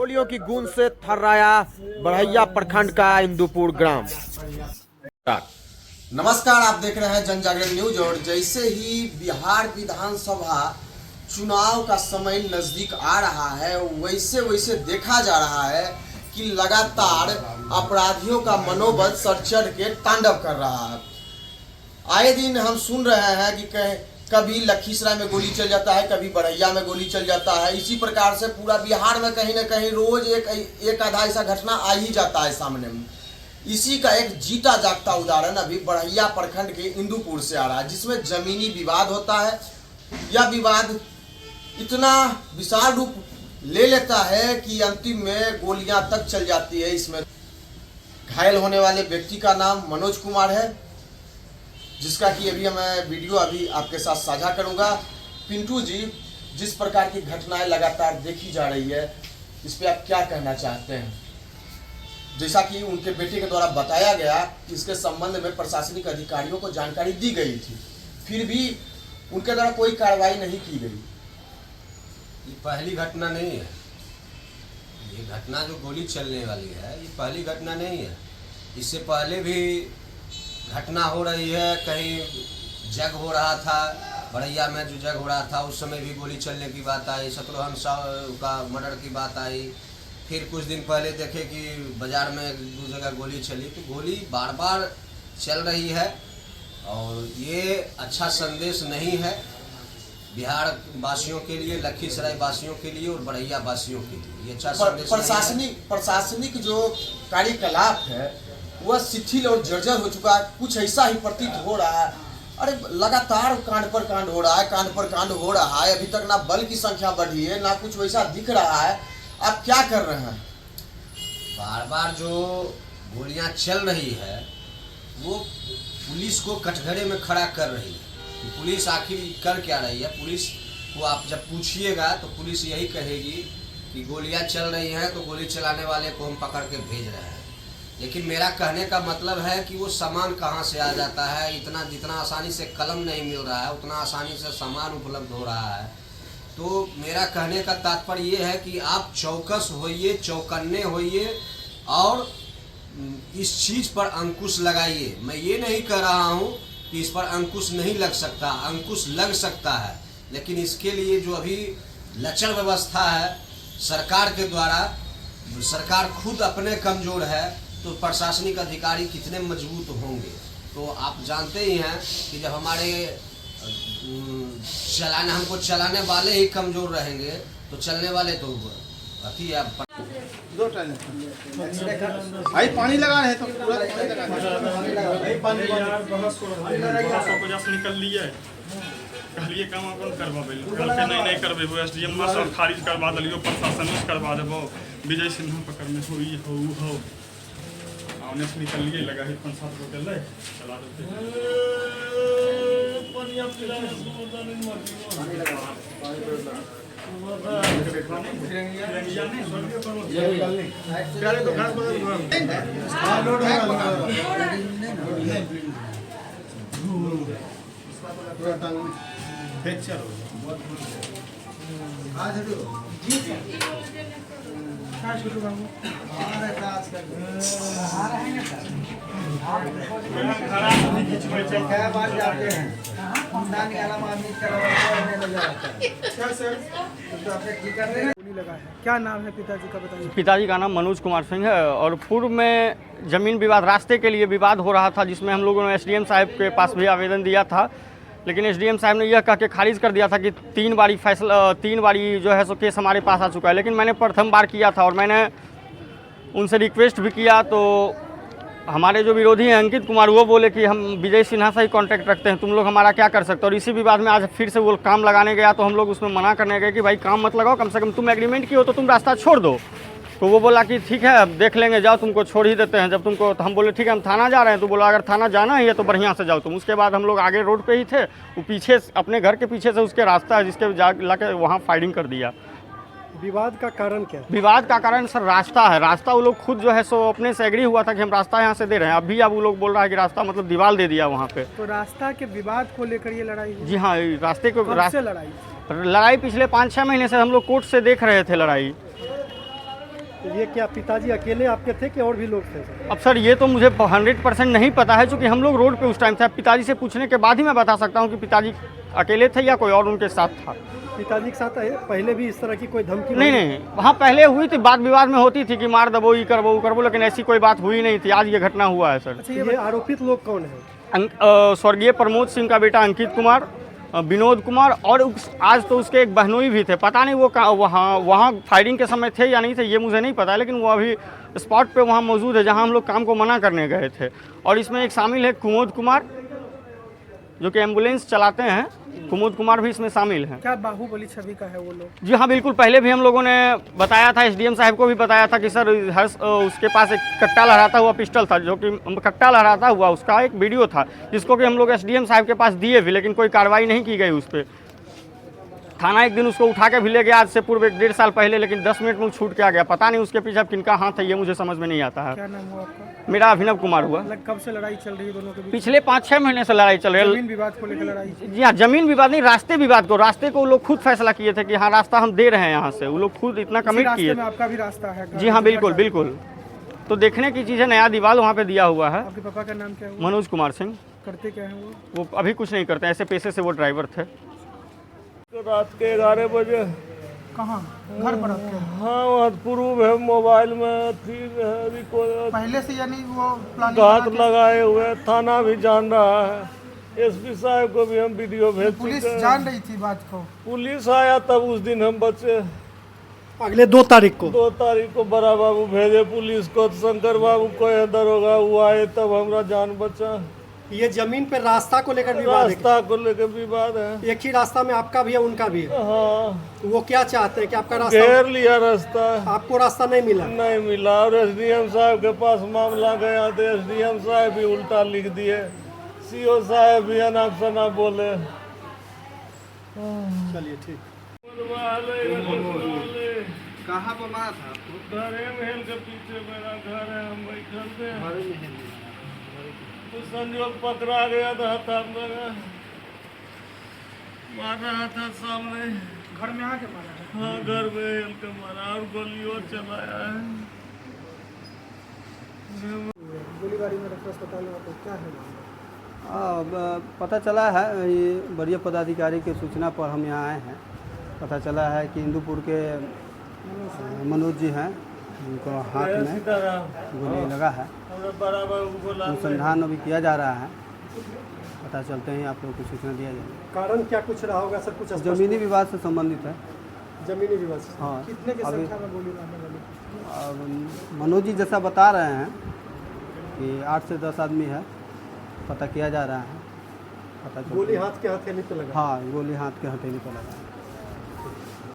गोलियों की गूंज से थर्राया बड़हिया प्रखंड का इंदुपुर ग्राम। नमस्कार, आप देख रहे हैं जन जागरण न्यूज। और जैसे ही बिहार विधानसभा चुनाव का समय नजदीक आ रहा है, वैसे वैसे देखा जा रहा है कि लगातार अपराधियों का मनोबल सर चढ़ के तांडव कर रहा है। आए दिन हम सुन रहे हैं कि कभी लखीसराय में गोली चल जाता है, कभी बड़हिया में गोली चल जाता है। इसी प्रकार से पूरा बिहार में कहीं ना कहीं रोज एक आधा ऐसा घटना आ ही जाता है सामने में। इसी का एक जीता जागता उदाहरण अभी बड़हिया प्रखंड के इंदुपुर से आ रहा है, जिसमें जमीनी विवाद होता है। यह विवाद इतना विशाल रूप ले लेता है कि अंतिम में गोलियां तक चल जाती है। इसमें घायल होने वाले व्यक्ति का नाम मनोज कुमार है, जिसका कि मैं वीडियो आपके साथ साझा करूंगा। पिंटू जी, जिस प्रकार की घटनाएं लगातार देखी जा रही है, इस पे आप क्या कहना चाहते हैं? जैसा कि उनके बेटे के द्वारा बताया गया कि इसके संबंध में प्रशासनिक अधिकारियों को जानकारी दी गई थी, फिर भी उनके द्वारा कोई कार्रवाई नहीं की गई। ये पहली घटना नहीं है। ये घटना जो गोली चलने वाली है, ये पहली घटना नहीं है। इससे पहले भी घटना हो रही है। कहीं जग हो रहा था, बड़हिया में जो जग हो रहा था उस समय भी गोली चलने की बात आई। शत्रुघ्न साव का मर्डर की बात आई। फिर कुछ दिन पहले देखे कि बाजार में दो जगह गोली चली। तो गोली बार बार चल रही है और ये अच्छा संदेश नहीं है बिहार वासियों के लिए, लखीसराय वासियों के लिए और बड़हिया वासियों के लिए। ये अच्छा संदेश प्रशासनिक जो कार्यकलाप है वह शिथिल और जर्जर हो चुका है। कुछ ऐसा ही प्रतीत हो रहा है। अरे लगातार कांड पर कांड हो रहा है, कांड पर कांड हो रहा है। अभी तक ना बल की संख्या बढ़ी है, ना कुछ वैसा दिख रहा है। आप क्या कर रहे हैं? बार बार जो गोलियां चल रही है वो पुलिस को कटघरे में खड़ा कर रही है। पुलिस आखिर कर क्या रही है? पुलिस को आप जब पूछिएगा तो पुलिस यही कहेगी कि गोलियां चल रही हैं तो गोली चलाने वाले को हम पकड़ के भेज रहे हैं। लेकिन मेरा कहने का मतलब है कि वो सामान कहाँ से आ जाता है? जितना आसानी से कलम नहीं मिल रहा है, उतना आसानी से सामान उपलब्ध हो रहा है। तो मेरा कहने का तात्पर्य ये है कि आप चौकस होइए, चौकन्ने होइए और इस चीज़ पर अंकुश लगाइए। मैं ये नहीं कह रहा हूँ कि इस पर अंकुश नहीं लग सकता, अंकुश लग सकता है। लेकिन इसके लिए जो अभी लचर व्यवस्था है सरकार के द्वारा, सरकार खुद अपने कमज़ोर है, तो प्रशासनिक अधिकारी कितने मजबूत होंगे? तो आप जानते ही हैं कि जब हमारे हमको चलाने वाले ही कमज़ोर रहेंगे तो चलने वाले तो अति आप दो टाइम भाई पानी लगा रहे तो पूरा पानी निकल लिए कहलिए काम अपन करवाबे कल के नहीं करबे वो एसडीएम में सब खारिज करवा दलियो, प्रशासन करवा देबो। विजय सिन्हा पकड़ में हो आने से निकल लिए, लगा ही 5-7 बोतल ले चला देते पानी आप पिलाने पानी लगा प्यारे तो घास लोड क्या नाम है पिताजी का, बताइए? पिताजी का नाम मनोज कुमार सिंह है और पूर्व में ज़मीन विवाद, रास्ते के लिए विवाद हो रहा था, जिसमें हम लोगों ने एसडीएम साहब के पास भी आवेदन दिया था। लेकिन एसडीएम साहब ने यह कह के खारिज कर दिया था कि 3 बारी जो है सो केस हमारे पास आ चुका है। लेकिन मैंने प्रथम बार किया था और मैंने उनसे रिक्वेस्ट भी किया, तो हमारे जो विरोधी हैं अंकित कुमार, वो बोले कि हम विजय सिन्हा से ही कॉन्टैक्ट रखते हैं, तुम लोग हमारा क्या कर सकते हो। और इसी विवाद में आज फिर से वो काम लगाने गया तो हम लोग उसमें मना करने गए कि भाई काम मत लगाओ, कम से कम तुम एग्रीमेंट की हो तो तुम रास्ता छोड़ दो। तो वो बोला कि ठीक है अब देख लेंगे, जाओ तुमको छोड़ ही देते हैं जब तुमको। तो हम बोले ठीक है हम थाना जा रहे हैं। तो बोला अगर थाना जाना ही है तो बढ़िया से जाओ तुम। उसके बाद हम लोग आगे रोड पे ही थे, वो पीछे अपने घर के पीछे से उसके रास्ता है जिसके ला के वहाँ फायरिंग कर दिया। विवाद का कारण क्या? विवाद का कारण सर रास्ता है। रास्ता वो लोग खुद जो है सो अपने से एग्री हुआ था कि हम रास्ता यहाँ से दे रहे हैं। अभी अब वो लोग बोल रहा है कि रास्ता मतलब दीवार दे दिया वहाँ पे। तो रास्ता के विवाद को लेकर ये लड़ाई हुई? जी हाँ, रास्ते को कब से लड़ाई? लड़ाई पिछले 5-6 महीने से हम लोग कोर्ट से देख रहे थे लड़ाई। तो ये क्या पिताजी अकेले आपके थे कि और भी लोग थे? अब सर ये तो मुझे 100% नहीं पता है, क्योंकि हम लोग रोड पे उस टाइम थे। पिताजी से पूछने के बाद ही मैं बता सकता हूँ कि पिताजी अकेले थे या कोई और उनके साथ था। पिताजी के साथ पहले भी इस तरह की कोई धमकी? नहीं, वहाँ पहले हुई थी, बात विवाद में होती थी कि मार दबो, ये करबो, वो करबो, लेकिन ऐसी कोई बात हुई नहीं थी। आज ये घटना हुआ है सर। अच्छा, ये आरोपित लोग कौन है? स्वर्गीय प्रमोद सिंह का बेटा अंकित कुमार, विनोद कुमार, और आज तो उसके एक बहनोई भी थे। पता नहीं वो वहाँ फायरिंग के समय थे या नहीं थे, ये मुझे नहीं पता है, लेकिन वो अभी स्पॉट पे वहाँ मौजूद है जहाँ हम लोग काम को मना करने गए थे। और इसमें एक शामिल है कुमोद कुमार, जो कि एम्बुलेंस चलाते हैं। कुमोद कुमार भी इसमें शामिल हैं। क्या बाहुबली छवि का है वो लोग? जी हाँ, बिल्कुल। पहले भी हम लोगों ने बताया था, एसडीएम साहब को भी बताया था कि सर उसके पास एक कट्टा लहराता हुआ पिस्टल था, जो कि कट्टा लहराता हुआ उसका एक वीडियो था, जिसको कि हम लोग एसडीएम साहब के पास दिए भी, लेकिन कोई कार्रवाई नहीं की गई उस पर। थाना एक दिन उसको उठा के भी ले गया, आज से पूर्व 1.5 साल पहले, लेकिन 10 मिनट में वो छूट के आ गया। पता नहीं उसके पीछे अब किनका हाथ है, ये मुझे समझ में नहीं आता है। क्या नाम हुआ आपका? मेरा अभिनव कुमार हुआ। कब से लड़ाई चल रही है दोनों के बीच? पिछले 5-6 महीने से लड़ाई चल रही है। जमीन विवाद को लेकर लड़ाई? जी हाँ, जमीन विवाद नहीं, रास्ते विवाद को। रास्ते को वो लोग खुद फैसला किए थे कि हाँ रास्ता हम दे रहे हैं यहाँ से। वो लोग खुद इतना कमिट किए। आपका भी रास्ता है? जी हाँ, बिल्कुल बिल्कुल। तो देखने की चीज़ है, नया दीवार वहाँ पे दिया हुआ है। आपके पापा का नाम क्या है? मनोज कुमार सिंह। करते क्या है वो अभी कुछ नहीं करते, ऐसे पेशे से वो ड्राइवर थे। रात के 11 बजे कहाँ? घर पर आपके? हाँ, वहाँ प्रूव है मोबाइल में थी रिकॉर्ड। पहले से यानी वो प्लानिंग घात लगाए हुए, थाना भी जान रहा है। एसपी साहब को भी हम वीडियो भेज पुलिस चुके हैं। जान रही थी बात को? पुलिस आया तब उस दिन हम बचे। अगले 2 तारीख को? 2 तारीख को बड़ा बाबू भेजे पुलिस को, शंकर बाबू को दरोगा वो आए, तब हमारा जान बचा। ये जमीन पे रास्ता को लेकर विवाद है? रास्ता को लेकर विवाद है। एक ही रास्ता में आपका भी है उनका भी है? हाँ, वो क्या चाहते हैं कि आपका रास्ता? घेर लिया रास्ता, आपको रास्ता नहीं मिला? नहीं मिला। और एसडीएम साहब के पास मामला गया तो एसडीएम साहब भी उल्टा लिख दिए, सीओ साहब भी अनाप शनाप बोले। चलिए ठीक। कहाँ पर मारा था आपको? घरे महल के पीछे मेरा घर है, हम बैठल थे। तो संजोग पकड़ा गया था, हथाम लगा मार रहा था सामने। घर में आके मारा है? हाँ, घर में हेल के मारा और गोलियों चलाया है। गोलीबारी में रखा अस्पताल में, तो क्या है मामला? पता चला है, ये वरीय पदाधिकारी की सूचना पर हम यहाँ आए हैं। पता चला है कि इंदुपुर के मनोज जी हैं, उनको हाथ में गोली लगा है। अनुसंधान अभी किया जा रहा है, पता चलते ही आप लोगों को सूचना दिया जाएगा। कारण क्या कुछ रहा होगा सर? कुछ जमीनी विवाद से संबंधित है। जमीनी विवाद से? हाँ। कितने की संख्या में गोली मारने वाली? मनोज जी जैसा बता रहे हैं कि 8 से 10 आदमी है, पता किया जा रहा है। पता गोली हाथ के हथेली पे लगा? हाँ, गोली हाथ के हथेली पे लगा है।